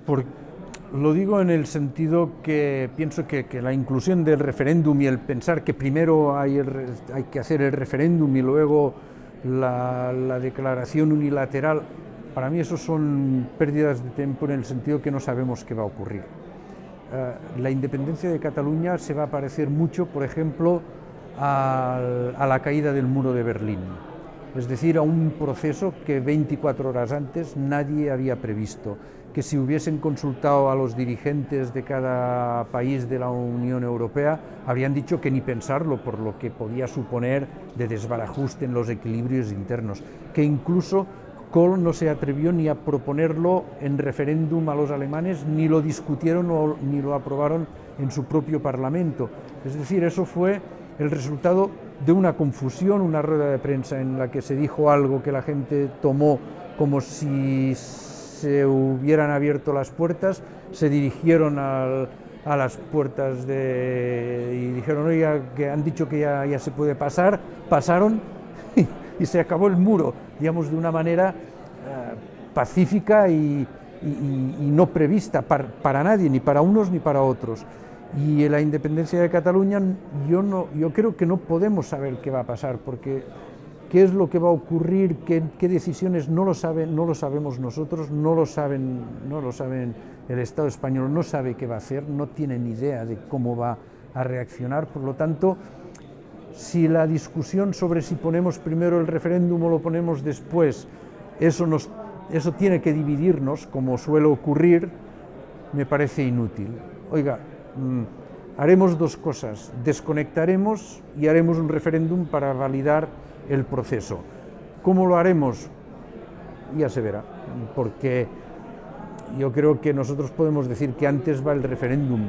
Por- lo digo en el sentido que pienso que la inclusión del referéndum y el pensar que primero hay que hacer el referéndum y luego la declaración unilateral, para mí eso son pérdidas de tiempo en el sentido que no sabemos qué va a ocurrir. La independencia de Cataluña se va a parecer mucho, por ejemplo, a la caída del muro de Berlín, es decir, a un proceso que 24 horas antes nadie había previsto, que si hubiesen consultado a los dirigentes de cada país de la Unión Europea, habrían dicho que ni pensarlo, por lo que podía suponer de desbarajuste en los equilibrios internos, que incluso Kohl no se atrevió ni a proponerlo en referéndum a los alemanes, ni lo discutieron ni lo aprobaron en su propio Parlamento. Es decir, eso fue el resultado de una confusión, una rueda de prensa en la que se dijo algo que la gente tomó como si se hubieran abierto las puertas, se dirigieron a las puertas y dijeron, oiga, que han dicho que ya se puede pasar, pasaron y se acabó el muro, digamos, de una manera pacífica y no prevista para nadie, ni para unos ni para otros. Y en la independencia de Cataluña yo creo que no podemos saber qué va a pasar, porque qué es lo que va a ocurrir, qué decisiones no lo sabemos nosotros, no lo saben el Estado español, no sabe qué va a hacer, no tiene ni idea de cómo va a reaccionar. Por lo tanto, si la discusión sobre si ponemos primero el referéndum o lo ponemos después, eso tiene que dividirnos, como suele ocurrir, me parece inútil. Oiga, haremos dos cosas: desconectaremos y haremos un referéndum para validar el proceso. ¿Cómo lo haremos? Ya se verá, porque yo creo que nosotros podemos decir que antes va el referéndum,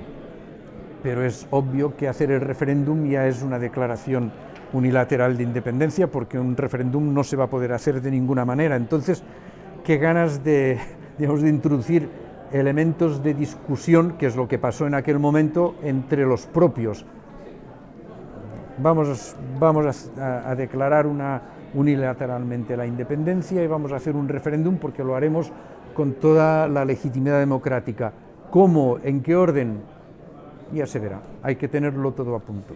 pero es obvio que hacer el referéndum ya es una declaración unilateral de independencia, porque un referéndum no se va a poder hacer de ninguna manera. Entonces, qué ganas de introducir elementos de discusión, que es lo que pasó en aquel momento, entre los propios. Vamos a declarar unilateralmente la independencia y vamos a hacer un referéndum porque lo haremos con toda la legitimidad democrática. ¿Cómo? ¿En qué orden? Ya se verá. Hay que tenerlo todo a punto.